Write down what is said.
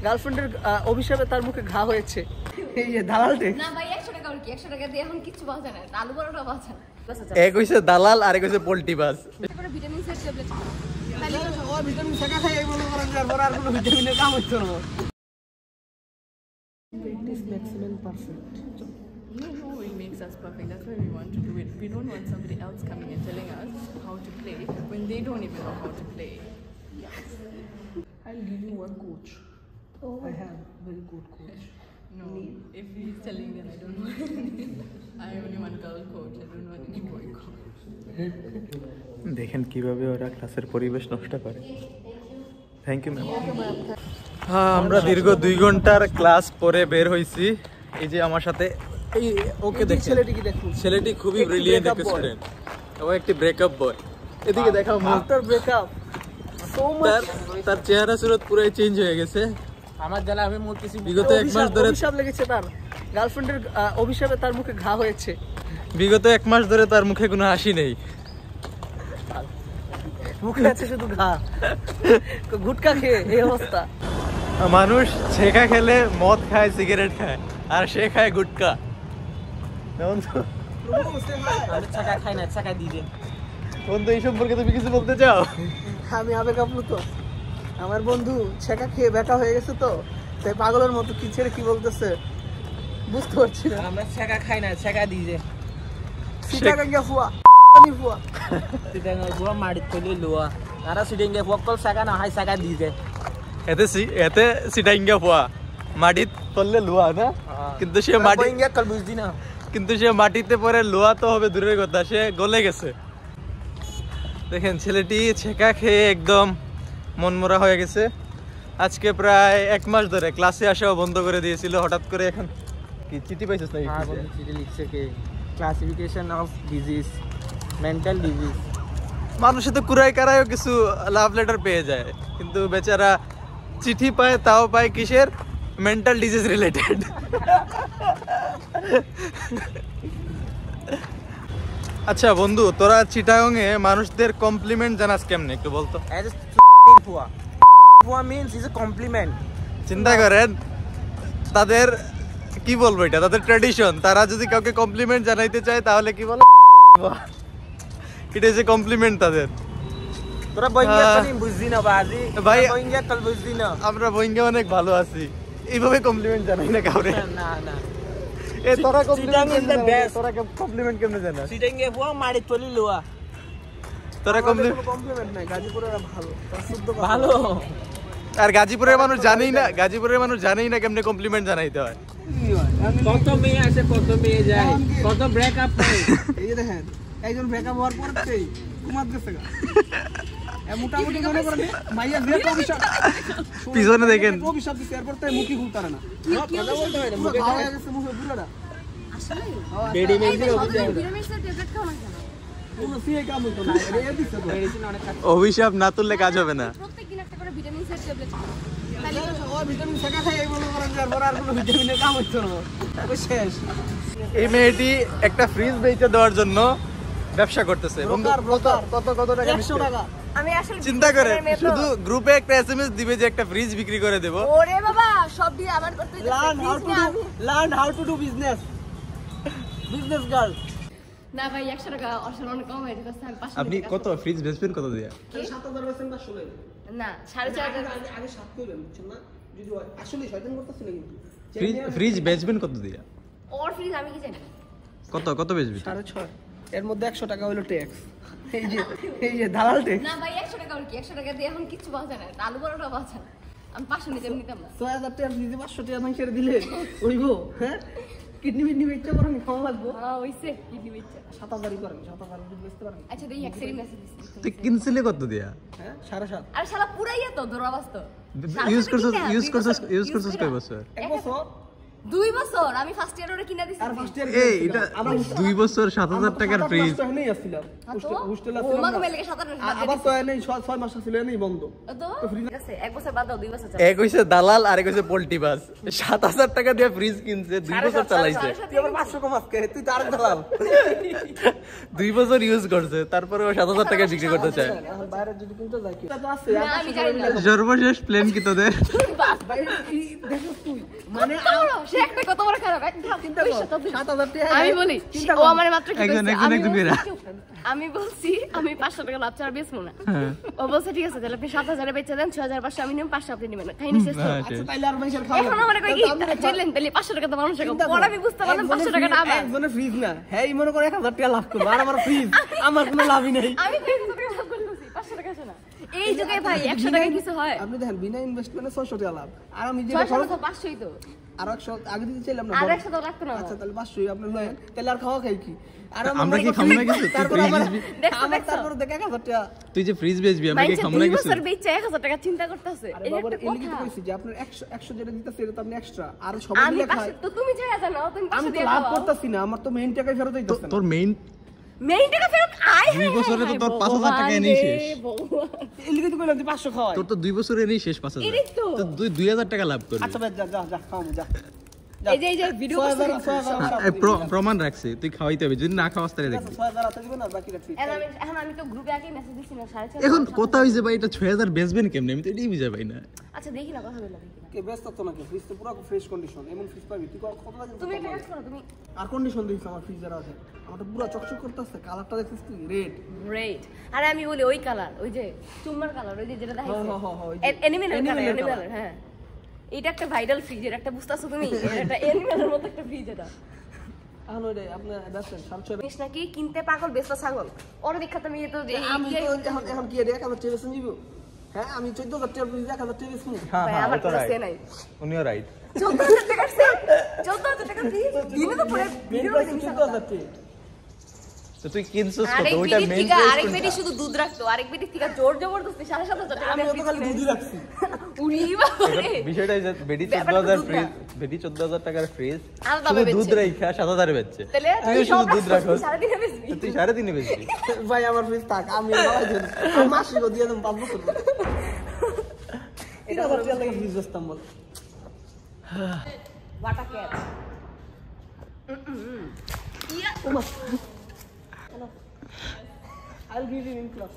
গার্লফ্রেন্ডের অভিশাপে তার মুখে ঘা হয়েছে। এই যে দালাল টেক্স না ভাই 100 টাকা কি 100 টাকা দিয়ে এখন কিছু পাওয়া যায় না, আলু বড়টা পাওয়া যায় না। এক হইছে দালাল আর এক হইছে পোল্ট্রি বাস। তারপরে ভিটামিন সি ট্যাবলেট তাহলে ও ভিটামিন শেখা খাই এই মনে করেন আর বড় আর কোনো ভিটামিনের কাম হচ্ছে না। It is maximum perfect. No, it makes us perfect. That's why we want to do it. We don't want somebody else coming and telling us how to play when they don't even know how to play. I'll give you one coach. I have very good coach. No, if he's telling them, I don't want any. I only want girl coach. I don't want any boy coach. দেখেন কিভাবে ওরা ক্লাসের পরিবেশ নষ্ট করে। Thank you ma'am. হ্যাঁ, আমরা দীর্ঘ 2 ঘন্টার ক্লাস পরে বের হইছি। এই যে আমার সাথে এই ওকে দেখছেন, ছেলেটি খুবই ব্রিলিয়েন্ট একটা স্টুডেন্ট, ও একটি ব্রেকআপ বয়। এদিকে দেখাও, আফটার ব্রেকআপ সো মাচ তার চেহারা সুরত পুরো চেঞ্জ হয়ে গেছে। আমার জানা আমি বলতেছি বিগত 1 মাস ধরে অভিশাপ লেগেছে তার, গার্লফ্রেন্ডের অভিশাপে তার মুখে ঘা হয়েছে। বিগত 1 মাস ধরে তার মুখে কোনো হাসি নেই, মুখে আছে শুধু ঘা। গুটকা খেয়ে এই অবস্থা। মানুষ ছেঁকা খেলে মদ খায়, সিগারেট খায়, আর সে খায় গুটকা। আমি ছাকা খাই না, ছাকা দিয়ে বন্ধু এই সম্পর্কে তুমি কিছু বলতে চাও? আমি আবেগ আপ্লুত। আমার বন্ধু ছেকা খেয়ে বেকা হয়ে গেছে তো, তাই পাগলের মতো কি ছেড়ে কি বলতেছে বুঝতে পারছি না। আমরা ছেকা খাই না, ছেকা দিয়ে সিটাগাঙ্গা ফুয়া সিটানি ফুয়া সিটাগাঙ্গা ফুয়া মাটি তলি লুয়া আর সিটাঙ্গা ফুয়া কল ছেকা না হাই ছেকা দিয়ে এতে সিটাইঙ্গা পোয়া মাটিত পড়লে লোহা না, কিন্তু সে মাটি কাল বুঝদি না, কিন্তু সে মাটিতে পরে লোহা তো হবে দূরের কথা, সে গলে গেছে। দেখেন ছেলেটি ছেঁকা খেয়ে একদম মনমরা হয়ে গেছে। আজকে প্রায় 1 মাস ধরে ক্লাসে আসাও বন্ধ করে দিয়েছিল, হঠাৎ করে এখন কি চিঠি পাইছিস না? হ্যাঁ বন্ধু, চিঠি লিখছে কি classification of disease, mental disease. মানুষে তো কুড়াই কারায়ও কিছু লাভ লেটার পেয়ে যায়, কিন্তু বেচারা চিঠি পায়, তাও পায় কিসের? Mental disease related. আচ্ছা বন্ধু, তোরা চিটাগংয়ে মানুষদের কমপ্লিমেন্ট জানাস কেমনে একটু বলতো? চিন্তা করেন তাদের কি বলবো, এটা তাদের ট্র্যাডিশন। তারা যদি কাউকে কমপ্লিমেন্ট জানাইতে চায় তাহলে কি বলে? এটা যে কমপ্লিমেন্ট তাদের। তোরা বইঙ্গা কালি বুঝদি না বাজি ভাই, বইঙ্গা কাল বুঝদি না। আমরা বইঙ্গা অনেক ভালো আছি, এইভাবে কমপ্লিমেন্ট জানাই না কাউরে। না না এ তোরা কমপ্লিমেন্ট কেমনে জানাস? সিটাঙ্গা ফুয়া মাটি তলি লুয়া। তোরা কমপ্লিমেন্ট নাই, গাজীপুরের ভালো, শুদ্ধ ভালো। আর গাজীপুরের মানুষ জানেই না, গাজীপুরের মানুষ জানেই না কেমনে কমপ্লিমেন্ট জানাইতে হয়। কত মেয়ে আসে, কত মেয়ে যায়, কত ব্রেকআপ হয়। এই যে দেখেন একজন ব্রেকআপ হওয়ার পরতেই ঘুমাত গেছে গা। মোটামুটি মনে করেন মাইয়া যে অভিশাপ পিছনে দেখেন অভিশাপ দিছে, এরপর তাই মুখই খুলতারে না। কথা বলতে হয় না, মুখে খাওয়া গেছে, মুখে বুড়াটা আসলে বেডি মেজি ভিটামিন সি ট্যাবলেট খাওয়া না কেন? কোনো সিএ কাম হইতো না, এর দিছে তো মেডিসিন অনেক কাজ। অভিশাপ না তুললে কাজ হবে না। প্রত্যেকদিন একটা করে ভিটামিন সি ট্যাবলেট খাও। তাহলে ও ভিটামিন শেখা খাই এই মনে করেন আর বড় আর কোনো ভিটামিনের কাম হচ্ছে না, ওই শেষ। এই মেয়েটি একটা ফ্রিজ বেচে দেওয়ার জন্য ব্যবসা করতেছে। কত টাকা? 100 টাকা। আমি আসলে চিন্তা করে শুধু গ্রুপে একটা এসএমএস দিবে যে একটা ফ্রিজ বিক্রি করে দেব। ওরে বাবা, সব দিয়ে আবার করতে learn how to do business girl. না ভাই 100 টাকা অসাধারণ কম হয়ে যাচ্ছে। আমি 500 আপনি কত ফ্রিজ বেচবেন কত দিয়া? 7000 বেচেন বা 16 না 4.5 আগে 7 কইবেন, বুঝছেন না? যদি আসলে শয়তান করতেছ না, কিন্তু ফ্রিজ বেচবেন কত দিয়া? ওর ফ্রিজ আমি কি জানি কত বেচবি? 6.5। এর মধ্যে 100 টাকা হলো ট্যাক্স। এই যে দালাল ট্যাক্স। না ভাই 100 টাকা কি 100 টাকা দিয়ে এখন কিছু পাওয়া যায় না, আলু বড়টা পাওয়া যায় না। আমি 500 নিতাম না। 6000 টাকা ফ্রিজে 500 টাকা আমি ছেড়ে দিলে হইবো? হ্যাঁ, কিডনি বেচতে পারেন, খাওয়া লাগবো। হ্যাঁ হইছে, কিডনি বেচছে 7000 করেন, 7000 বেচতে পারেন। আচ্ছা দেই এক সেকেন্ড মেসেজ দিছি। তুই কিনছিলি কত দিয়া? হ্যাঁ 7.5। আরে শালা পুরাই তো দরবাস তো। ইউজ করছস কয় বছর? 1 বছর। 2 বছর আমি ফার্স্ট ইয়ার ওরে কিনা দিছি আর ফার্স্ট ইয়ার এই এটা 2 বছর 7000 টাকার ফ্রিজ নেই আসছিলাম হোস্টেল ও আসছিলাম মাকে মেলে 7 আবার তো নেই 6 মাস ছিল নেই বন্ধ তো ঠিক আছে 1 বছর বাদ দাও 2 বছর এক হইছে দালাল আর এক হইছে পোল্ট্রি বাস 7000 টাকা দিয়ে ফ্রিজ কিনছে 2 বছর চালাইছে তুই আবার 500 কম আজকে তুই তো আরেক দালাল 2 বছর ইউজ করছে তারপরে ও 7000 টাকা বিক্রি করতে চায় এখন বাইরে যদি কিনতে যাই কি তো আছে না, আমি জানি না। সর্বশেষ প্ল্যান কি তোদের ভাই দেখো তুই মানে সে একটা কত বড় খারাপ চিন্তা কর 7000 টাকা আমি বলি ও আমার মাত্র কি একজন কইছে, একজন আমি একজন বলছি- করে। আমি বলছি আমি 500 টাকা লাভ ছাড়া বেচবো না ও বলছে ঠিক আছে তাহলে আপনি 7000 এ বেচে দেন 6500 আমি নিব 500 আপনি নেবেন খাইনি শেষ তো। হ্যাঁ, আচ্ছা তাইলে আর মাইশার খাওয়া এখন আমার কই কি চলেন তাহলে 500 টাকা তো মানুষ টাকা পরে আমি বুঝতে পারলাম 500 টাকাটা আমার একজনের ফ্রিজ না হ্যাঁ মনে করে 1000 টাকা লাভ করবো আর আমার ফ্রিজ আমার কোনো লাভই নেই আমি 500 টাকা লাভ করতেছি 500 টাকা শোনা এই যুগে ভাই 100 টাকা কিছু হয় আপনি দেখেন বিনা ইনভেস্টমেন্টে 600 টাকা লাভ আর আমি যে 600 তো 500ই তো আর 100 আগে দিতে চাইলাম না আর 100 তো রাখতো না আচ্ছা তাহলে 500 আপনি লয়েন তাহলে আর খাওয়া খাই কি আর আমরা কি খামনা কিছু? তুই তারপর ফ্রিজ আবার দেখছো, আমার দেখছো? তারপর দেখে 1000 টাকা তুই যে ফ্রিজ বেচবি আমরা কি মাইন্ডসেট খামনা 2 কিছু বছর বেচে 1000 টাকা চিন্তা করতেছে আরে এই বাবার একটা এলিগেট কথা কইছি যে আপনার 100 যেটা দিতেছে এটা তো আপনি এক্সট্রা আর সবাই আমি মিলে 500 খায় তো তুমি যাই জানো তুমি 500 আমি তো দিয়ে লাভ খাওয়াও। করতেছি না আমার তো মেইন টাকাই ফেরত হইতাছে না তোর মেইন মেইন টাকা ফেরত আয় 2 বছরে তো তোর 5000 টাকা এনেই শেষ এলিগেট কইলাম তুই 500 খাওয়াই তোর তো 2 বছরে এনেই শেষ 5000 এরই তো। তো তুই 2000 টাকা লাভ করবি আচ্ছা ভাই যা যা যা খাও যা এই যে ভিডিও করতে 6000 প্রমাণ রাখছে তুই খাওয়াইতে হবে যদি না খাওয়াস তাহলে দেখবি 6000 আছে দিবেন না বাকি রাখছি এখন আমি তো গ্রুপে আগে মেসেজ দিছি না 4:30 এখন কথা হইছে ভাই এটা 6000 বেচবেন কেমনে আমি তো এটাই বুঝা পাই না আচ্ছা দেখি না কথা বললাম কে ব্যস্ত তো নাকি ফ্রিজ তো পুরো ফ্রেশ কন্ডিশন এমন ফ্রিজ পাবি তুই কত লাগে তুমি একটা কাজ করো তুমি আর কন্ডিশন দিছ আমার ফ্রিজের আছে আমারটা পুরো চকচক করতেছে কালারটা দেখছিস তুই রেড গ্রেট আরে আমি বলি ওই কালার ওই যে চুম্মার কালার ওই যে যেটা দেখাইছে হ্যাঁ, হ্যাঁ, হ্যাঁ, ওই যে অ্যানিমেলের কালার animal অ্যানিমেলের হ্যাঁ এটা একটা ভাইরাল ফ্রিজ এটা একটা বুঝতাছো তুমি এটা অ্যানিমেলের মতো একটা ফ্রিজ এটা এখন ওই আপনি দেখছেন 700 জিনিস নাকি কিনতে পাগল বেচতে ছাগল ওর দেখা তুমি তো আমি তো এখন কি রে 1000 টাকা বেচন দিব হ্যাঁ আমি 14000 টাকা ফ্রিজ 1000 টাকা বেচন হ্যাঁ ভাই, হ্যাঁ আমার ও তো কোনো রাইট সে নাই উনিও রাইট 14000 টাকা সে 14000 টাকা ফ্রিজ দিনে তো পরে ভিডিও করে দিছি 14000 টাকা তো তুই কিনছস কত আরেক ওইটা বেটি মেইন থেকে আরেক বেটি শুধু দুধ রাখতো আরেক বেটি থেকে জোর জবরদস্তি 7,500 টাকা আমি তো খালি দুধই রাখছি উড়ি বাবারে বিষয়টা যে বেডি ব্যাপারটা 14000 দুধ ফ্রিজ না। বেডি 14000 টাকার ফ্রিজ আর দামে শুধু দুধ বেচছে। রাইখা 7000 এ বেচছে তাহলে তুই শুধু দুধ রাখছ সারাদিনে বেচবি তুই 3.5 বেচবি ভাই আমার ফ্রিজ থাক আমি বাড়াই দেব মাসিকও দিয়ে দেব 5 বছর এটা 1000 টাকা লাগে ফ্রিজ বেচতাম বল ওয়াটা ক্যাট ইয়া I'll give you in class.